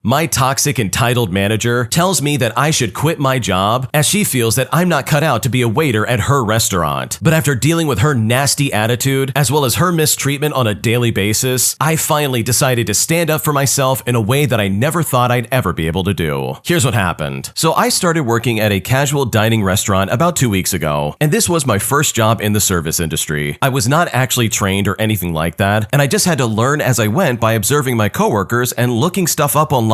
My toxic entitled manager tells me that I should quit my job as she feels that I'm not cut out to be a waiter at her restaurant. But after dealing with her nasty attitude, as well as her mistreatment on a daily basis, I finally decided to stand up for myself in a way that I never thought I'd ever be able to do. Here's what happened. So I started working at a casual dining restaurant about 2 weeks ago, and this was my first job in the service industry. I was not actually trained or anything like that, and I just had to learn as I went by observing my coworkers and looking stuff up online.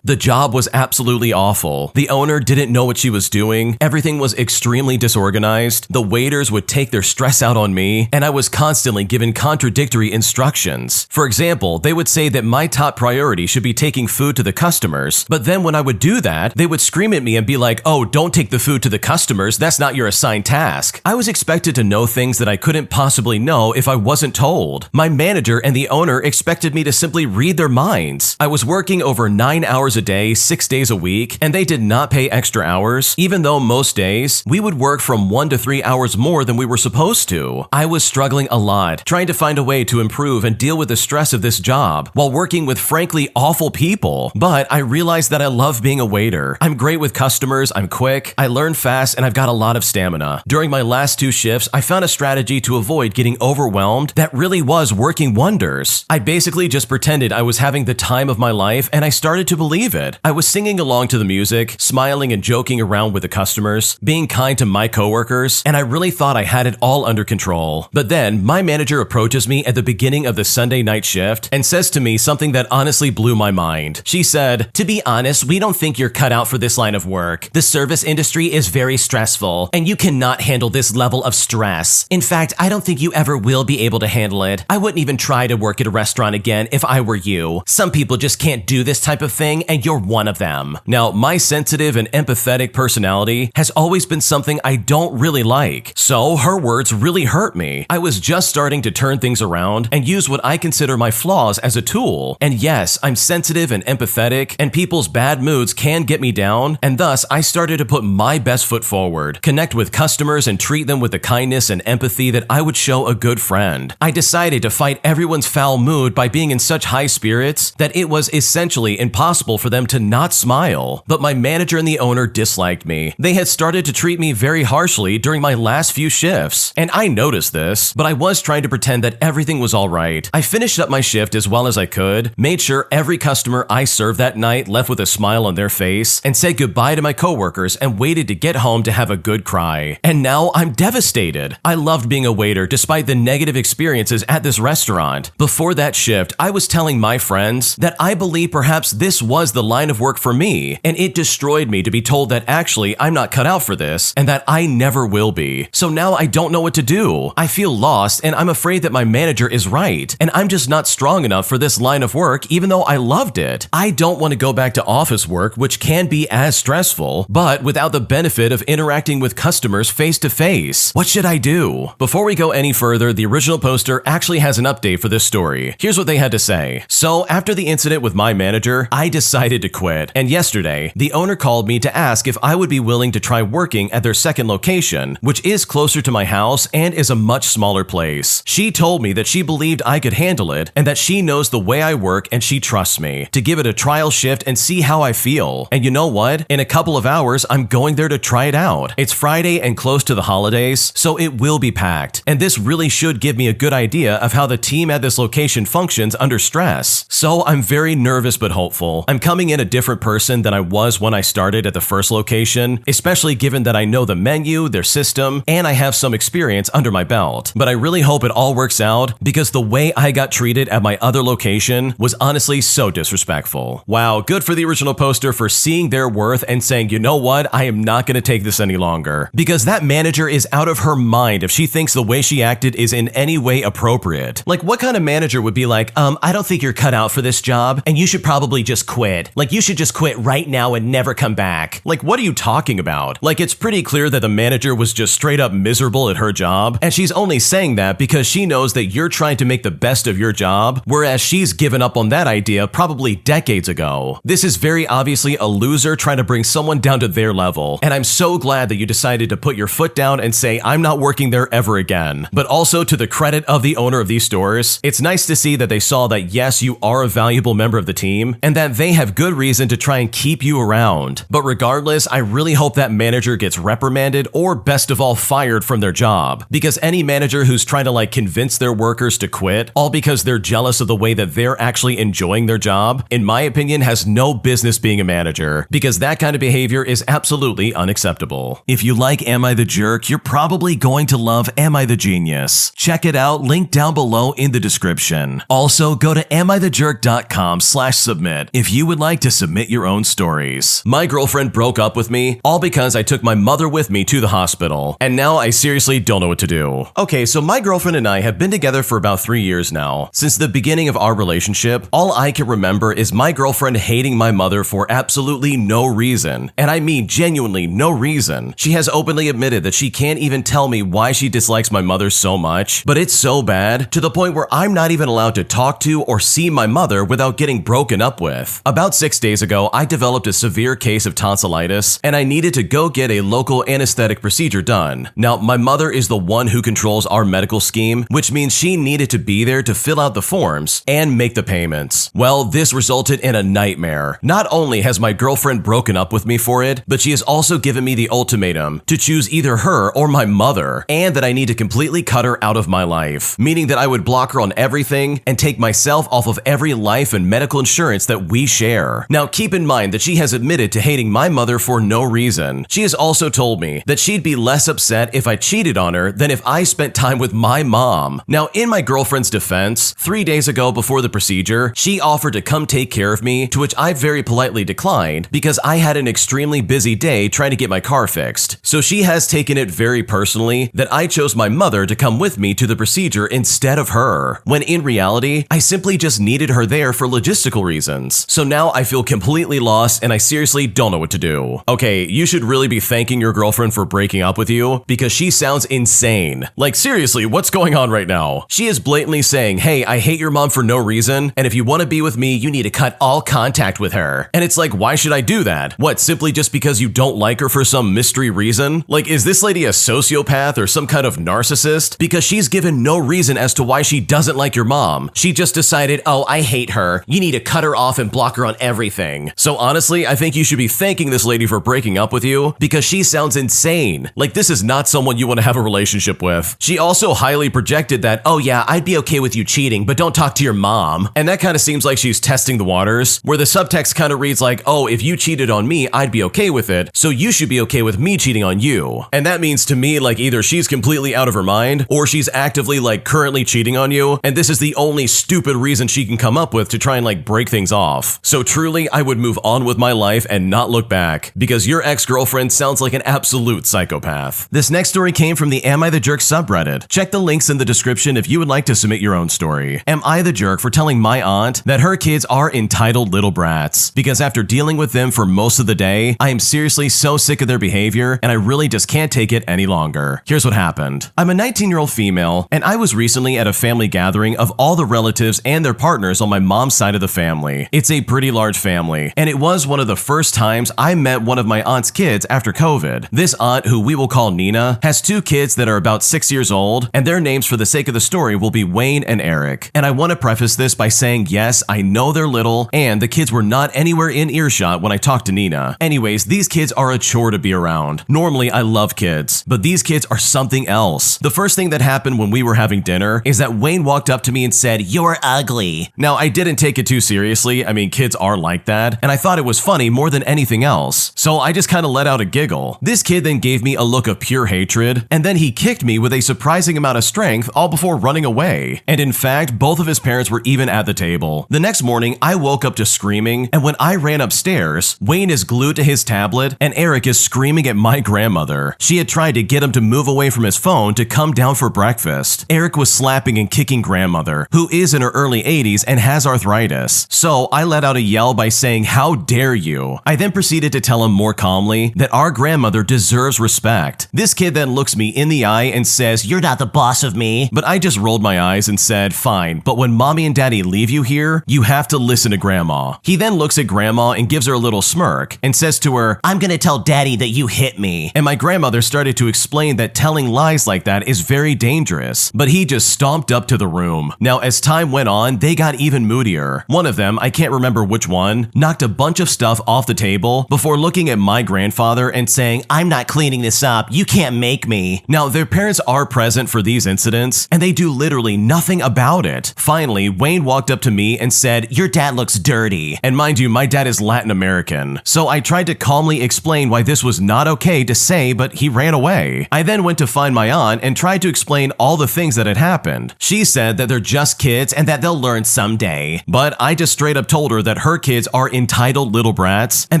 The job was absolutely awful. The owner didn't know what she was doing. Everything was extremely disorganized. The waiters would take their stress out on me, and I was constantly given contradictory instructions. For example, they would say that my top priority should be taking food to the customers, but then when I would do that, they would scream at me and be like, "Oh, don't take the food to the customers. That's not your assigned task." I was expected to know things that I couldn't possibly know if I wasn't told. My manager and the owner expected me to simply read their minds. I was working over 9 hours a day, 6 days a week, and they did not pay extra hours, even though most days we would work from 1 to 3 hours more than we were supposed to. I was struggling a lot, trying to find a way to improve and deal with the stress of this job while working with frankly awful people. But I realized that I love being a waiter. I'm great with customers, I'm quick, I learn fast, and I've got a lot of stamina. During my last 2 shifts, I found a strategy to avoid getting overwhelmed that really was working wonders. I basically just pretended I was having the time of my life, and I started to believe it. I was singing along to the music, smiling and joking around with the customers, being kind to my coworkers, and I really thought I had it all under control. But then, my manager approaches me at the beginning of the Sunday night shift and says to me something that honestly blew my mind. She said, "To be honest, we don't think you're cut out for this line of work. The service industry is very stressful, and you cannot handle this level of stress. In fact, I don't think you ever will be able to handle it. I wouldn't even try to work at a restaurant again if I were you. Some people just can't do this type of thing, and you're one of them." Now, my sensitive and empathetic personality has always been something I don't really like, so her words really hurt me. I was just starting to turn things around and use what I consider my flaws as a tool. And yes, I'm sensitive and empathetic, and people's bad moods can get me down, and thus I started to put my best foot forward, connect with customers, and treat them with the kindness and empathy that I would show a good friend. I decided to fight everyone's foul mood by being in such high spirits that it was essentially impossible for them to not smile. But my manager and the owner disliked me. They had started to treat me very harshly during my last few shifts, and I noticed this, but I was trying to pretend that everything was all right. I finished up my shift as well as I could, made sure every customer I served that night left with a smile on their face, and said goodbye to my coworkers and waited to get home to have a good cry. And now I'm devastated. I loved being a waiter despite the negative experiences at this restaurant. Before that shift, I was telling my friends that I believe perhaps this was the line of work for me, and it destroyed me to be told that actually I'm not cut out for this and that I never will be. So now I don't know what to do. I feel lost, and I'm afraid that my manager is right, and I'm just not strong enough for this line of work even though I loved it. I don't want to go back to office work, which can be as stressful, but without the benefit of interacting with customers face to face. What should I do? Before we go any further, the original poster actually has an update for this story. Here's what they had to say. So after the incident with my manager, I decided to quit, and yesterday, the owner called me to ask if I would be willing to try working at their second location, which is closer to my house and is a much smaller place. She told me that she believed I could handle it and that she knows the way I work and she trusts me to give it a trial shift and see how I feel. And you know what? In a couple of hours, I'm going there to try it out. It's Friday and close to the holidays, so it will be packed, and this really should give me a good idea of how the team at this location functions under stress. So I'm very nervous but hopeful. I'm coming in a different person than I was when I started at the first location, especially given that I know the menu, their system, and I have some experience under my belt. But I really hope it all works out because the way I got treated at my other location was honestly so disrespectful. Wow, good for the original poster for seeing their worth and saying, you know what, I am not going to take this any longer. Because that manager is out of her mind if she thinks the way she acted is in any way appropriate. Like, what kind of manager would be like, I don't think you're cut out for this job, and you should probably just quit. Like, you should just quit right now and never come back. Like, what are you talking about? Like, it's pretty clear that the manager was just straight up miserable at her job, and she's only saying that because she knows that you're trying to make the best of your job, whereas she's given up on that idea probably decades ago. This is very obviously a loser trying to bring someone down to their level, and I'm so glad that you decided to put your foot down and say, I'm not working there ever again. But also, to the credit of the owner of these stores, it's nice to see that they saw that yes, you are a valuable member of the team, and that they have good reason to try and keep you around. But regardless, I really hope that manager gets reprimanded or best of all fired from their job, because any manager who's trying to like convince their workers to quit all because they're jealous of the way that they're actually enjoying their job, in my opinion, has no business being a manager, because that kind of behavior is absolutely unacceptable. If you like Am I the Jerk, you're probably going to love Am I the Genius. Check it out, link down below in the description. Also, go to AmITheJerk.com/submit if you would like to submit your own stories. My girlfriend broke up with me all because I took my mother with me to the hospital, and now I seriously don't know what to do. Okay, so my girlfriend and I have been together for about 3 years now. Since the beginning of our relationship, all I can remember is my girlfriend hating my mother for absolutely no reason, and I mean genuinely no reason. She has openly admitted that she can't even tell me why she dislikes my mother so much, but it's so bad to the point where I'm not even allowed to talk to or see my mother without getting broken up with. About 6 days ago, I developed a severe case of tonsillitis, and I needed to go get a local anesthetic procedure done. Now, my mother is the one who controls our medical scheme, which means she needed to be there to fill out the forms and make the payments. Well, this resulted in a nightmare. Not only has my girlfriend broken up with me for it, but she has also given me the ultimatum to choose either her or my mother, and that I need to completely cut her out of my life, meaning that I would block her on everything and take myself off of every life and medical insurance that we share. Now, keep in mind that she has admitted to hating my mother for no reason. She has also told me that she'd be less upset if I cheated on her than if I spent time with my mom. Now, in my girlfriend's defense, 3 days ago before the procedure, she offered to come take care of me, to which I very politely declined because I had an extremely busy day trying to get my car fixed. So she has taken it very personally that I chose my mother to come with me to the procedure instead of her, when in reality, I simply just needed her there for logistical reasons. So now I feel completely lost and I seriously don't know what to do. Okay, you should really be thanking your girlfriend for breaking up with you, because she sounds insane. Like seriously, what's going on right now? She is blatantly saying, hey, I hate your mom for no reason, and if you want to be with me, you need to cut all contact with her. And it's like, why should I do that? What, simply just because you don't like her for some mystery reason? Like, is this lady a sociopath or some kind of narcissist? Because she's given no reason as to why she doesn't like your mom. She just decided, oh, I hate her. You need to cut her off and block her on everything. So honestly, I think you should be thanking this lady for breaking up with you, because she sounds insane. Like, this is not someone you want to have a relationship with. She also highly projected that, oh yeah, I'd be okay with you cheating, but don't talk to your mom. And that kind of seems like she's testing the waters, where the subtext kind of reads like, oh, if you cheated on me, I'd be okay with it, so you should be okay with me cheating on you. And that means to me, like, either she's completely out of her mind, or she's actively like currently cheating on you, and this is the only stupid reason she can come up with to try and like break things off. So truly, I would move on with my life and not look back, because your ex-girlfriend sounds like an absolute psychopath. This next story came from the Am I the Jerk subreddit. Check the links in the description if you would like to submit your own story. Am I the jerk for telling my aunt that her kids are entitled little brats? Because after dealing with them for most of the day, I am seriously so sick of their behavior, and I really just can't take it any longer. Here's what happened. I'm a 19-year-old female, and I was recently at a family gathering of all the relatives and their partners on my mom's side of the family. It's a pretty large family, and it was one of the first times I met one of my aunt's kids after COVID. This aunt, who we will call Nina, has 2 kids that are about 6 years old, and their names for the sake of the story will be Wayne and Eric. And I want to preface this by saying, yes, I know they're little, and the kids were not anywhere in earshot when I talked to Nina. Anyways, these kids are a chore to be around. Normally, I love kids, but these kids are something else. The first thing that happened when we were having dinner is that Wayne walked up to me and said, "You're ugly." Now, I didn't take it too seriously. I mean, kids are like that, and I thought it was funny more than anything else. So I just kind of let out a giggle. This kid then gave me a look of pure hatred, and then he kicked me with a surprising amount of strength all before running away. And in fact, both of his parents were even at the table. The next morning, I woke up to screaming, and when I ran upstairs, Wayne is glued to his tablet, and Eric is screaming at my grandmother. She had tried to get him to move away from his phone to come down for breakfast. Eric was slapping and kicking grandmother, who is in her early 80s and has arthritis. So I let out a yell by saying, "How dare you?" I then proceeded to tell him more calmly that our grandmother deserves respect. This kid then looks me in the eye and says, "You're not the boss of me." But I just rolled my eyes and said, "Fine, but when mommy and daddy leave you here, you have to listen to grandma." He then looks at grandma and gives her a little smirk and says to her, "I'm gonna tell daddy that you hit me." And my grandmother started to explain that telling lies like that is very dangerous, but he just stomped up to the room. Now, as time went on, they got even moodier. One of them, I can't remember which one, knocked a bunch of stuff off the table before looking at my grandfather and saying, "I'm not cleaning this up, you can't make me." Now, their parents are present for these incidents, and they do literally nothing about it. Finally, Wayne walked up to me and said, "Your dad looks dirty." And mind you, my dad is Latin American, so I tried to calmly explain why this was not okay to say, but he ran away. I then went to find my aunt and tried to explain all the things that had happened. She said that they're just kids and that they'll learn someday. But I just straight up told her that her kids are entitled little brats and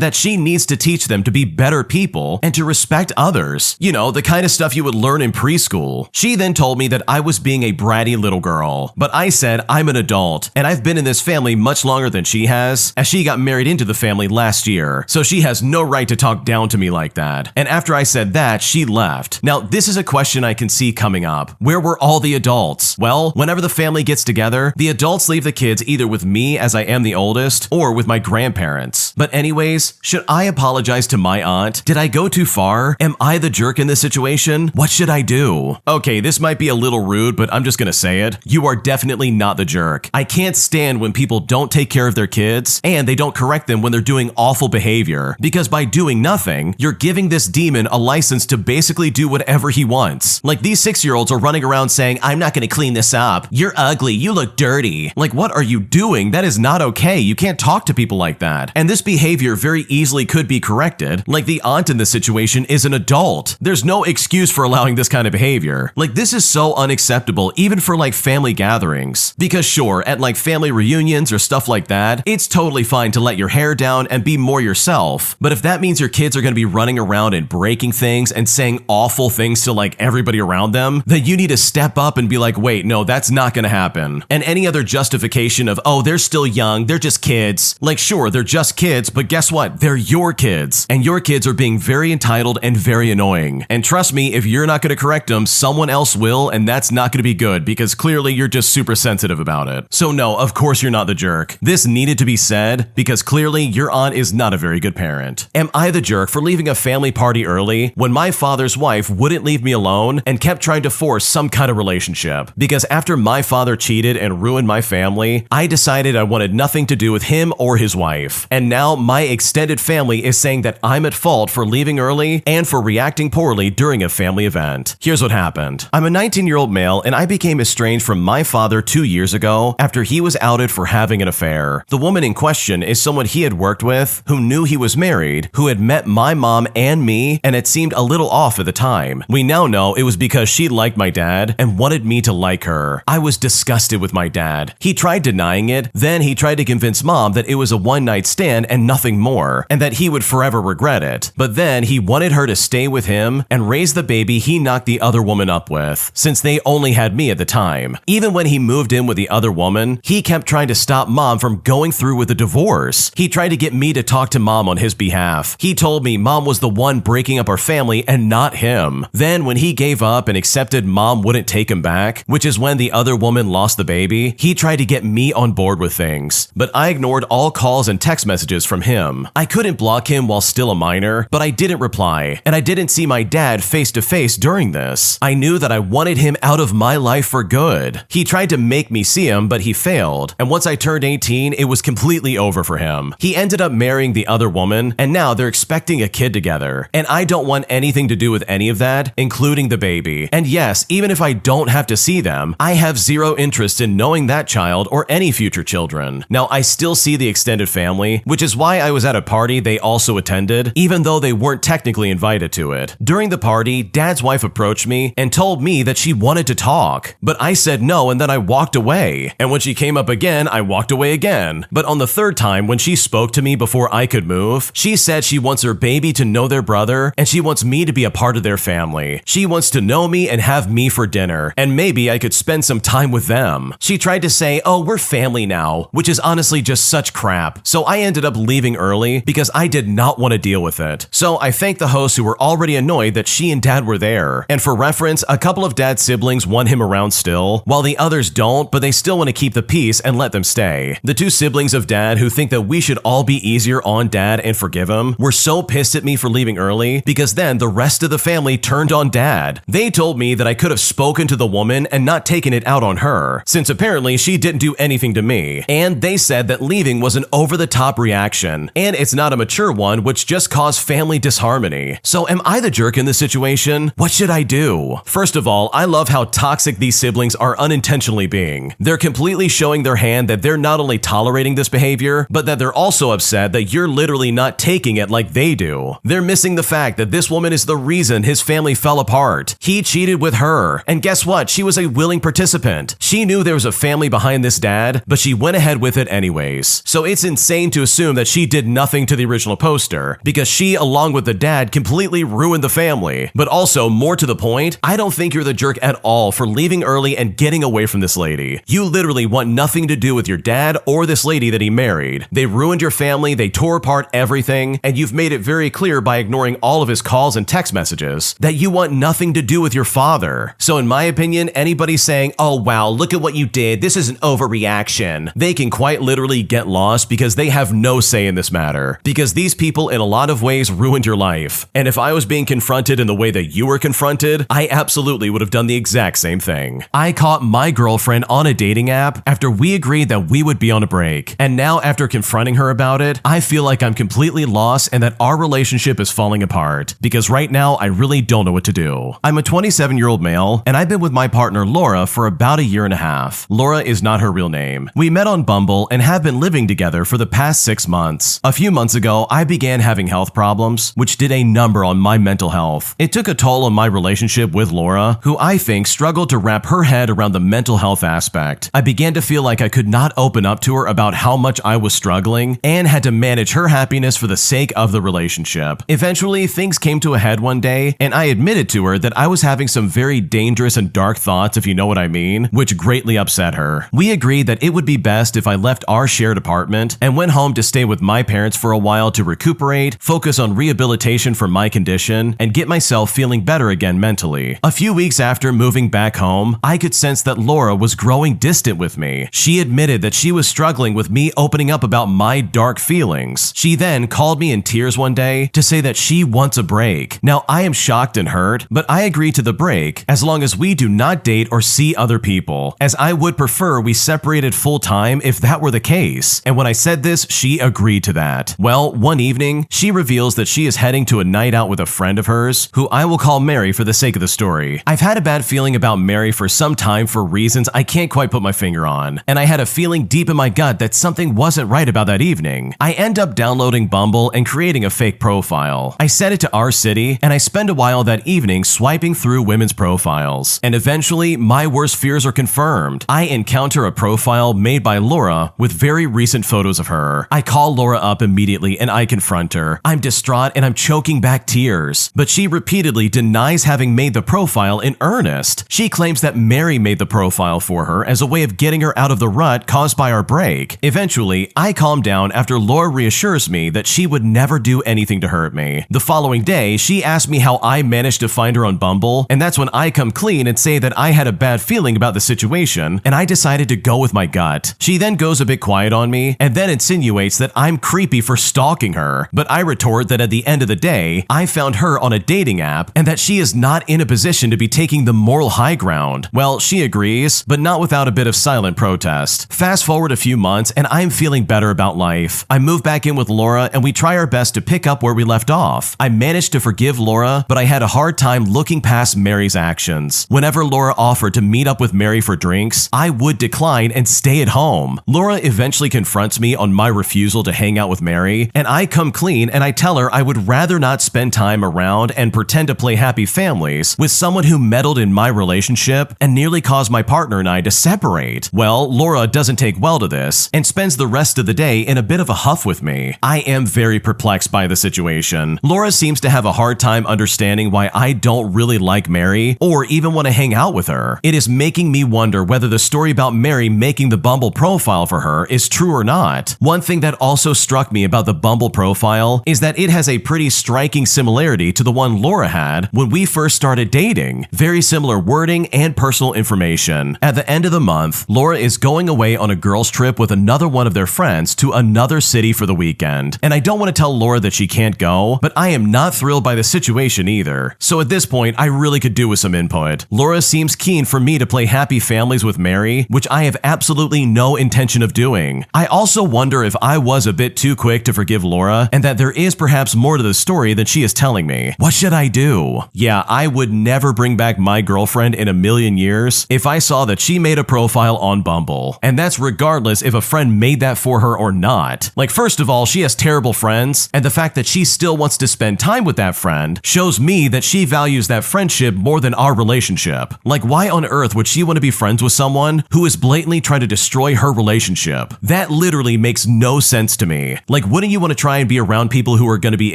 that she needs to teach them to be better people and to respect others. You know, the kind of stuff you would learn in preschool. She then told me that I was being a bratty little girl. But I said I'm an adult and I've been in this family much longer than she has, as she got married into the family last year. So she has no right to talk down to me like that. And after I said that, she left. Now, this is a question I can see coming up. Where were all the adults? Well, whenever the family gets together, the adults leave the kids either with me as I am the oldest or with my grandparents. But anyways, should I apologize to my aunt? Did I go too far? Am I the jerk in this situation? What should I do? Okay, this might be a little rude, but I'm just gonna say it. You are definitely not the jerk. I can't stand when people don't take care of their kids and they don't correct them when they're doing awful behavior, because by doing nothing, you're giving this demon a license to basically do whatever he wants. Like, these 6-year-olds are running around saying, "I'm not gonna clean this up. You're ugly. You look dirty." Like, what are you doing? That is not okay. You can't talk to people like that. And this behavior very easily could be corrected. Like, the aunt in this situation is an adult. There's no excuse for allowing this kind of behavior. Like, this is so unacceptable, even for like family gatherings. Because sure, at like family reunions or stuff like that, it's totally fine to let your hair down and be more yourself. But if that means your kids are gonna be running around and breaking things and saying awful things to like everybody around them, then you need to step up and be like, wait, no, that's not gonna happen. And any other justification of, oh, they're still young, they're just kids. Like, sure, they're just kids, but guess what? They're your kids. And your kids are being very entitled and very annoying. And trust me, if you're not gonna correct them, someone else will, and that's not gonna be good, because clearly you're just super sensitive about it. So no, of course you're not the jerk. This needed to be said, because clearly your aunt is not a very good parent. Am I the jerk for leaving a family party early when my father's wife wouldn't leave me alone and kept trying to force some kind of relationship? Because after my father cheated and ruined my family, I decided I wanted nothing to do with him or his wife. And now my extended family is saying that I'm at fault for leaving early and for reacting poorly during a family event. Here's what happened. I'm a 19-year-old male and I became estranged from my father 2 years ago after he was outed for having an affair. The woman in question is someone he had worked with, who knew he was married, who had met my mom and me, and it seemed a little off at the time. We now know it was because she liked my dad and wanted me to like her. I was disgusted with my dad. He tried denying it, then he tried to convince mom that it was a one-night stand and nothing more, and that he would forever regret it. But then he wanted her to stay with him and raise the baby he knocked the other woman up with, since they only had me at the time. Even when he moved in with the other woman, he kept trying to stop mom from going through with the divorce. He tried to get me to talk to mom on his behalf. He told me mom was the one breaking up our family and not him. Then when he gave up and accepted mom wouldn't take him back, which is when the other woman lost the baby, he tried to get me on board with things. But I ignored all calls and text messages from him. I couldn't block him while still a minor, but I didn't reply, and I didn't see my dad face to face during this. I knew that I wanted him out of my life for good. He tried to make me see him, but he failed. And once I turned 18, it was completely over for him. He ended up marrying the other woman, and now they're expecting a kid together. And I don't want anything to do with any of that, including the baby. And yes, even if I don't have to see them, I have zero interest in knowing that child or any future children. Now, I still see the extended family, which is why I was at a party they also attended, even though they weren't technically invited to it. During the party, Dad's wife approached me and told me that she wanted to talk, but I said no, and then I walked away. And when she came up again, I walked away again. But on the third time, when she spoke to me before I could move, she said she wants her baby to know their brother, and she wants me to be a part of their family. She wants to know me and have me for dinner, and maybe I could spend some time with them. She tried to say, oh, we're family now, which is honestly just such crap. So I ended up leaving early because I did not want to deal with it. So I thanked the hosts who were already annoyed that she and Dad were there. And for reference, a couple of Dad's siblings want him around still, while the others don't, but they still want to keep the peace and let them stay. The two siblings of Dad who think that we should all be easier on Dad and forgive him were so pissed at me for leaving early because then the rest of the family turned on Dad. They told me that I could have spoken to the woman and not taken it out on her, since apparently she didn't do anything to me. And they said that leaving was an over-the-top reaction, and it's not a mature one, which just caused family disharmony. So am I the jerk in this situation? What should I do? First of all, I love how toxic these siblings are unintentionally being. They're completely showing their hand that they're not only tolerating this behavior, but that they're also upset that you're literally not taking it like they do. They're missing the fact that this woman is the reason his family fell apart. He cheated with her, and guess what? She was a willing participant. She knew there was a family behind this dad, but she went ahead with it anyways. So it's insane to assume that she did nothing to the original poster, because she, along with the dad, completely ruined the family. But also, more to the point, I don't think you're the jerk at all for leaving early and getting away from this lady. You literally want nothing to do with your dad or this lady that he married. They ruined your family, they tore apart everything, and you've made it very clear by ignoring all of his calls and text messages that you want nothing to do with your father. So in my opinion, anybody saying, "Oh wow, look at what you did, this is an overreaction," they can quite literally get lost because they have no say in this matter. Because these people in a lot of ways ruined your life. And if I was being confronted in the way that you were confronted, I absolutely would have done the exact same thing. I caught my girlfriend on a dating app after we agreed that we would be on a break. And now after confronting her about it, I feel like I'm completely lost and that our relationship is falling apart. Because right now, I really don't know what to do. I'm a 27-year-old male, and I've been with my partner Laura for about a year and a half. Laura is not her real name. We met on Bumble and have been living together for the past 6 months. A few months ago, I began having health problems, which did a number on my mental health. It took a toll on my relationship with Laura, who I think struggled to wrap her head around the mental health aspect. I began to feel like I could not open up to her about how much I was struggling and had to manage her happiness for the sake of the relationship. Eventually, things came to a head one day, and I admitted to her that I was having some very dangerous and dark thoughts, if you know what I mean, which greatly upset her. We agreed that it would be best if I left our shared apartment and went home to stay with my parents for a while to recuperate, focus on rehabilitation for my condition, and get myself feeling better again mentally. A few weeks after moving back home, I could sense that Laura was growing distant with me. She admitted that she was struggling with me opening up about my dark feelings. She then called me in tears one day to say that she wants a break. Now, I am shocked and hurt, but I agree to the break as long as we do not date or see other people, as I would prefer we separated full time if that were the case. And when I said this, she agreed to that. Well, one evening, she reveals that she is heading to a night out with a friend of hers, who I will call Mary for the sake of the story. I've had a bad feeling about Mary for some time for reasons I can't quite put my finger on, and I had a feeling deep in my gut that something wasn't right about that evening. I end up downloading Bumble and creating a fake profile. I set it to our city, and I spend a while that evening swiping through women's profiles. And eventually, my worst fears are confirmed. I encounter a profile made by Laura with very recent photos of her. I call Laura up immediately and I confront her. I'm distraught and I'm choking back tears, but she repeatedly denies having made the profile in earnest. She claims that Mary made the profile for her as a way of getting her out of the rut caused by our break. Eventually, I calm down after Laura reassures me that she would never do anything to hurt me. The following day, she asked me how I managed to find her on Bumble, and that's when I come clean and say that I had a bad feeling about the situation, and I decided to go with my gut. She then goes a bit quiet on me, and then insinuates that I'm creepy for stalking her, but I retort that at the end of the day, I found her on a dating app, and that she is not in a position to be taking the moral high ground. Well, she agrees, but not without a bit of silent protest. Fast forward a few months, and I'm feeling better about life. I move back in with Laura, and we try our best to pick up where we left off. I managed to forgive Laura, but I had a hard time looking past Mary's actions. Whenever Laura offered to meet up with Mary for drinks, I would decline and stay at home. Laura eventually confronts me on my refusal to hang out with Mary, and I come clean and I tell her I would rather not spend time around and pretend to play happy families with someone who meddled in my relationship and nearly caused my partner and I to separate. Well, Laura doesn't take well to this and spends the rest of the day in a bit of a huff with me. I am very perplexed by the situation. Laura seems to have a hard time understanding why I don't really like Mary or even want to hang out with her. It is making me wonder whether the story about Mary making the Bumble profile for her is true or not. One thing that also struck me about the Bumble profile is that it has a pretty striking similarity to the one Laura had when we first started dating. Very similar wording and personal information. At the end of the month, Laura is going away on a girls' trip with another one of their friends to another city for the weekend. And I don't want to tell Laura that she can't go, but I am not thrilled by the situation either. So at this point, I really could do with some input. Laura seems keen for me to play happy families with Mary, which I have absolutely no intention of doing. I also wonder if I was a bit too quick to forgive Laura and that there is perhaps more to the story than she is telling me. What should I do? Yeah, I would never bring back my girlfriend in a million years if I saw that she made a profile on Bumble. And that's regardless if a friend made that for her or not. Like, first of all, she has terrible friends, and the fact that she still wants to spend time with that friend shows me that she values that friendship more than our relationship. Like, why on earth would she want to be friends with someone who is blatantly trying to destroy her relationship? That literally makes no sense to me. Like, wouldn't you want to try and be around people who are going to be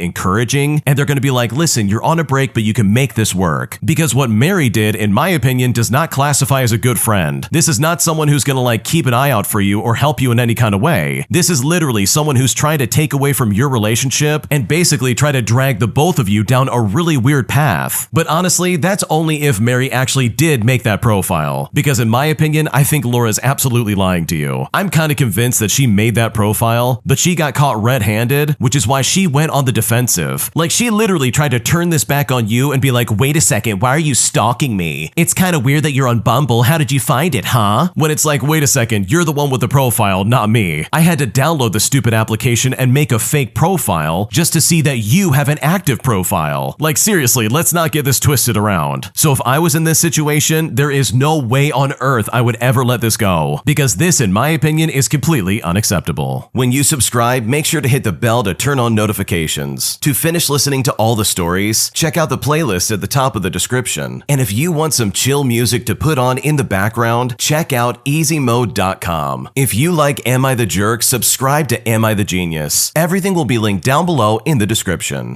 encouraging and they're going to be like, listen, you're on a break, but you can make this work? Because what Mary did, in my opinion, does not classify as a good friend. This is not someone who's going to like keep an eye out for you or help you in any kind of way. This is literally someone who's trying to take away from your relationship and basically try to drag the both of you down a really weird path. But honestly, that's only if Mary actually did make that profile. Because in my opinion, I think Laura's absolutely lying to you. I'm kind of convinced that she made that profile, but she got caught red-handed, which is why she went on the defensive. Like, she literally tried to turn this back on you and be like, wait a second, why are you stalking me? It's kind of weird that you're on Bumble. How did you find it, huh? When it's like, wait a second, you're the one with the profile, not me. I had to download the stupid application and make a fake profile just to see that you have an active profile. Like, seriously, let's not get this twisted around. So if I was in this situation, there is no way on earth I would ever let this go, because this, in my opinion, is completely unacceptable. When you subscribe, make sure to hit the bell to turn on notifications. To finish listening to all the stories, check out the playlist at the top of the description. And if you want some chill music to put on in the background, check out easymode.com. If you like Am I the Jerk, subscribe to Am I the Genius. Everything will be linked down below in the description.